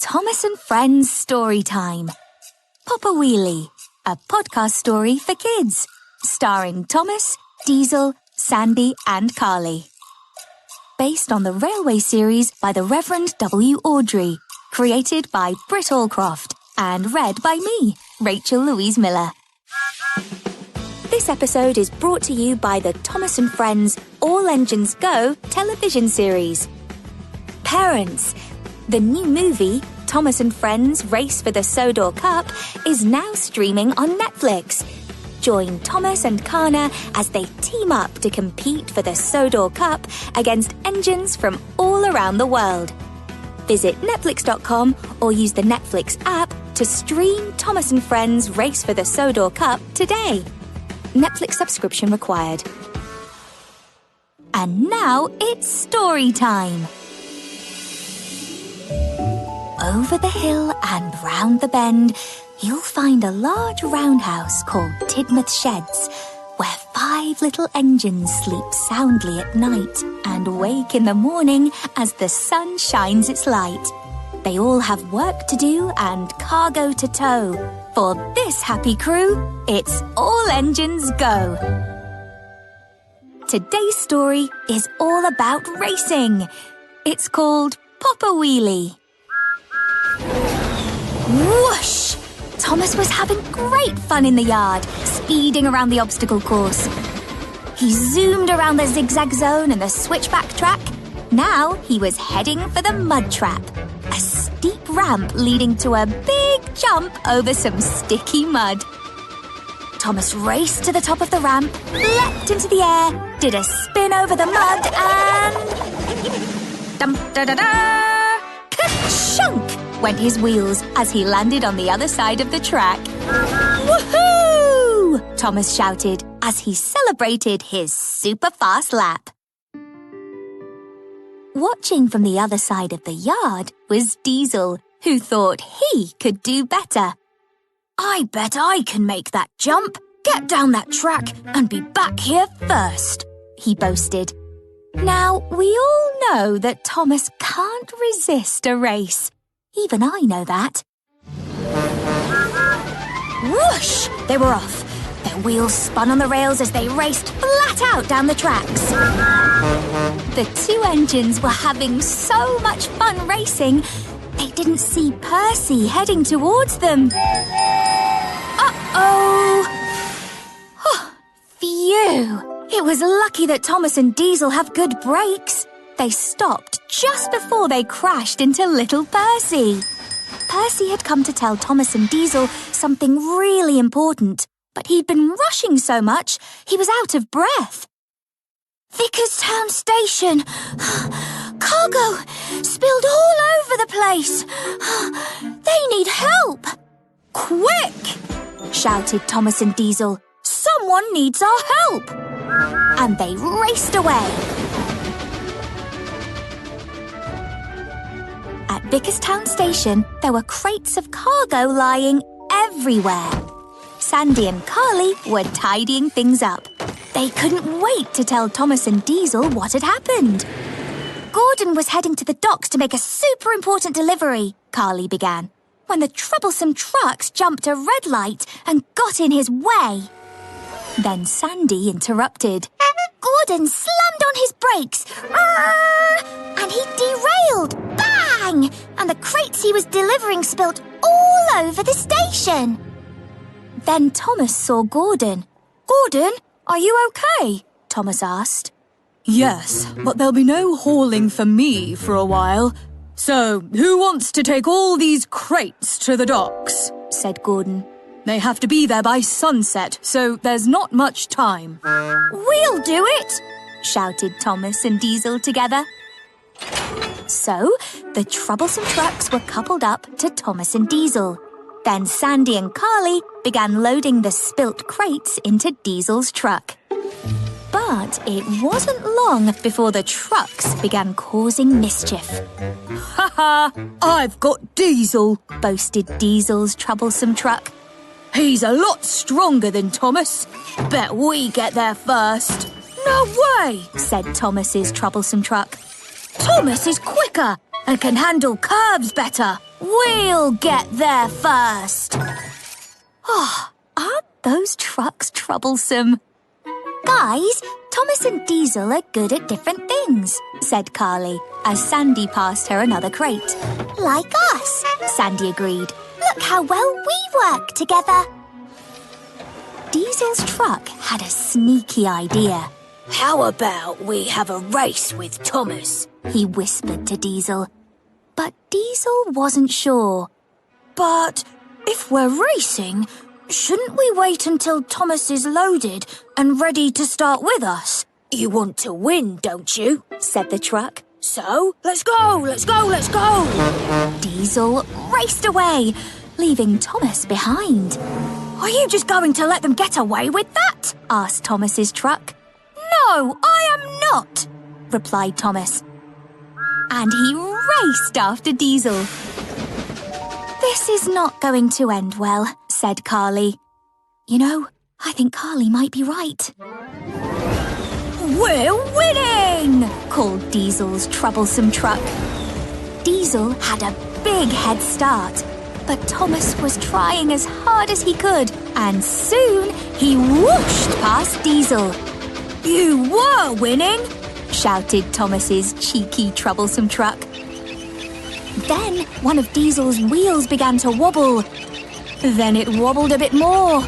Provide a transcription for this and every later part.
Thomas and Friends Storytime. Papa Wheelie, a podcast story for kids, starring Thomas, Diesel, Sandy and Carly. Based on the Railway series by the Reverend W. Awdry, created by Britt Allcroft and read by me, Rachel Louise Miller. This episode is brought to you by the Thomas and Friends All Engines Go television series. Parents, the new movie, Thomas and Friends Race for the Sodor Cup, is now streaming on Netflix. Join Thomas and Kana as they team up to compete for the Sodor Cup against engines from all around the world. Visit Netflix.com or use the Netflix app to stream Thomas and Friends Race for the Sodor Cup today. Netflix subscription required. And now it's story time. Over the hill and round the bend, you'll find a large roundhouse called Tidmouth Sheds, where 5 little engines sleep soundly at night and wake in the morning as the sun shines its light. They all have work to do and cargo to tow. For this happy crew, it's All Engines Go. Today's story is all about racing. It's called Papa Wheelie. Whoosh! Thomas was having great fun in the yard, speeding around the obstacle course. He zoomed around the zigzag zone and the switchback track. Now he was heading for the mud trap, a steep ramp leading to a big jump over some sticky mud. Thomas raced to the top of the ramp, leapt into the air, did a spin over the mud and... dum-da-da-da! Ka-chunk! Went his wheels as he landed on the other side of the track. Woohoo! Thomas shouted as he celebrated his super fast lap. Watching from the other side of the yard was Diesel, who thought he could do better. I bet I can make that jump, get down that track and be back here first, he boasted. Now, we all know that Thomas can't resist a race. Even I know that. Whoosh! They were off. Their wheels spun on the rails as they raced flat out down the tracks. The 2 engines were having so much fun racing, they didn't see Percy heading towards them. Uh-oh! Phew! It was lucky that Thomas and Diesel have good brakes. They stopped just before they crashed into little Percy. Percy had come to tell Thomas and Diesel something really important, but he'd been rushing so much he was out of breath. Vickerstown Station! Cargo! Spilled all over the place! They need help! Quick! Shouted Thomas and Diesel. Someone needs our help! And they raced away. At Vickerstown Station, there were crates of cargo lying everywhere. Sandy and Carly were tidying things up. They couldn't wait to tell Thomas and Diesel what had happened. Gordon was heading to the docks to make a super important delivery, Carly began, when the Troublesome Trucks jumped a red light and got in his way. Then Sandy interrupted. Gordon slammed on his brakes, and he derailed. Bang! And the crates he was delivering spilt all over the station. Then Thomas saw Gordon. Gordon, are you okay? Thomas asked. Yes, but there'll be no hauling for me for a while. So, who wants to take all these crates to the docks? Said Gordon. They have to be there by sunset, so there's not much time. We'll do it! Shouted Thomas and Diesel together. So, the Troublesome Trucks were coupled up to Thomas and Diesel. Then Sandy and Carly began loading the spilt crates into Diesel's truck. But it wasn't long before the trucks began causing mischief. Ha ha! I've got Diesel, boasted Diesel's troublesome truck. He's a lot stronger than Thomas. Bet we get there first. No way, said Thomas's troublesome truck. Thomas is quicker and can handle curves better. We'll get there first. Oh, aren't those trucks troublesome? Guys, Thomas and Diesel are good at different things, said Carly, as Sandy passed her another crate. Like us, Sandy agreed. Look how well we work together. Diesel's truck had a sneaky idea. How about we have a race with Thomas? He whispered to Diesel. But Diesel wasn't sure. But if we're racing, shouldn't we wait until Thomas is loaded and ready to start with us? You want to win, don't you? Said the truck. So, let's go, let's go, let's go! Diesel raced away, leaving Thomas behind. Are you just going to let them get away with that? Asked Thomas's truck. No, I am not, replied Thomas. And he raced after Diesel. This is not going to end well, said Carly. You know, I think Carly might be right. We're winning! Called Diesel's troublesome truck. Diesel had a big head start, but Thomas was trying as hard as he could, and soon he whooshed past Diesel. You were winning! Shouted Thomas's cheeky troublesome truck. Then one of Diesel's wheels began to wobble. Then it wobbled a bit more.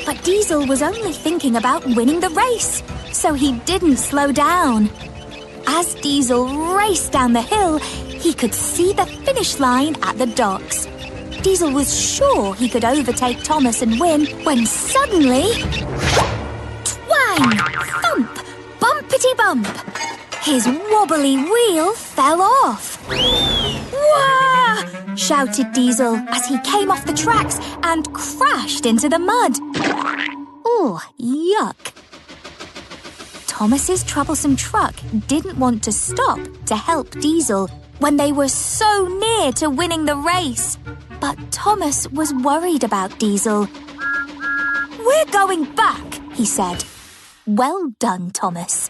But Diesel was only thinking about winning the race, so he didn't slow down. As Diesel raced down the hill, he could see the finish line at the docks. Diesel was sure he could overtake Thomas and win when suddenly... twang! Thump! Bumpity bump! His wobbly wheel fell off. Wah! Shouted Diesel as he came off the tracks and crashed into the mud. Oh, yuck. Thomas's troublesome truck didn't want to stop to help Diesel when they were so near to winning the race. But Thomas was worried about Diesel. We're going back, he said. Well done, Thomas.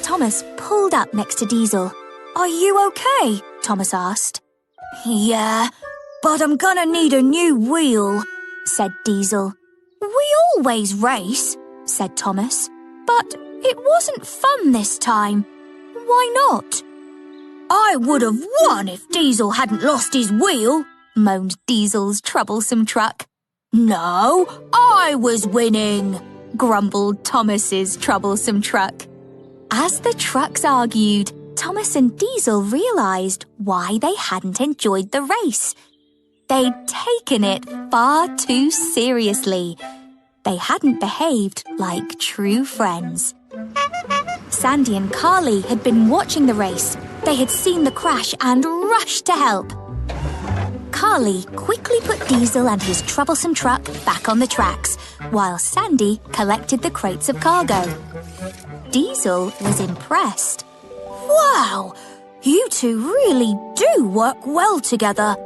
Thomas pulled up next to Diesel. Are you okay? Thomas asked. Yeah, but I'm gonna need a new wheel, said Diesel. We always race, said Thomas. but it wasn't fun this time. Why not? I would have won if Diesel hadn't lost his wheel, moaned Diesel's troublesome truck. No, I was winning, grumbled Thomas's troublesome truck. As the trucks argued, Thomas and Diesel realized why they hadn't enjoyed the race. They'd taken it far too seriously. They hadn't behaved like true friends. Sandy and Carly had been watching the race. They had seen the crash and rushed to help. Carly quickly put Diesel and his troublesome truck back on the tracks, while Sandy collected the crates of cargo. Diesel was impressed. Wow, you two really do work well together.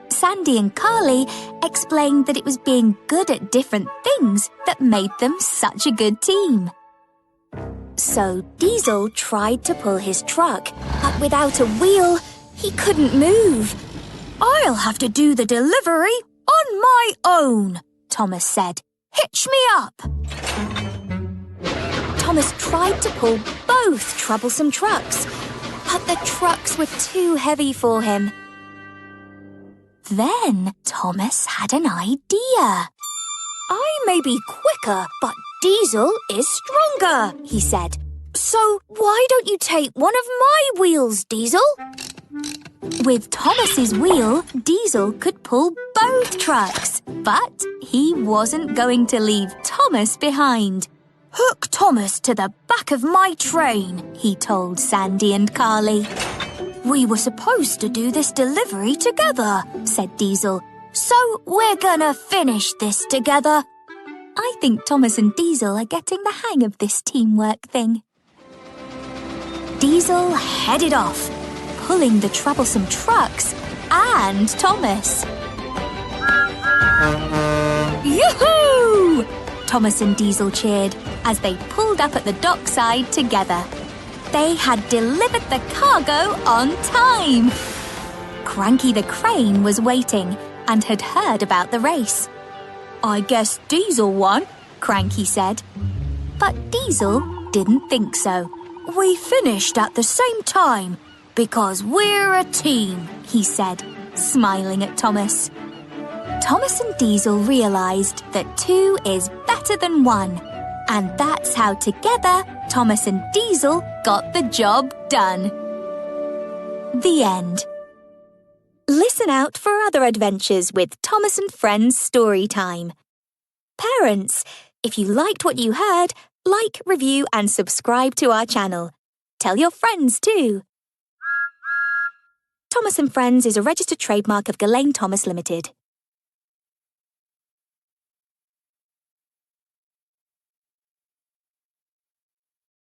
Sandy and Carly explained that it was being good at different things that made them such a good team. So Diesel tried to pull his truck, but without a wheel, he couldn't move. I'll have to do the delivery on my own, Thomas said. Hitch me up. Thomas tried to pull both troublesome trucks, but the trucks were too heavy for him. Then Thomas had an idea. I may be quicker, but Diesel is stronger, he said. So why don't you take one of my wheels, Diesel? With Thomas's wheel, Diesel could pull both trucks, but he wasn't going to leave Thomas behind. Hook Thomas to the back of my train, he told Sandy and Carly. We were supposed to do this delivery together, said Diesel. So we're gonna finish this together. I think Thomas and Diesel are getting the hang of this teamwork thing. Diesel headed off, pulling the troublesome trucks and Thomas. Yoo-hoo! Thomas and Diesel cheered as they pulled up at the dockside together. They had delivered the cargo on time. Cranky the crane was waiting and had heard about the race. I guess Diesel won, Cranky said. But Diesel didn't think so. We finished at the same time because we're a team, he said, smiling at Thomas. Thomas and Diesel realised that 2 is better than 1, and that's how together Thomas and Diesel got the job done. The end. Listen out for other adventures with Thomas and Friends Storytime. Parents, if you liked what you heard, like, review and subscribe to our channel. Tell your friends too. Thomas and Friends is a registered trademark of Gullane Thomas Limited.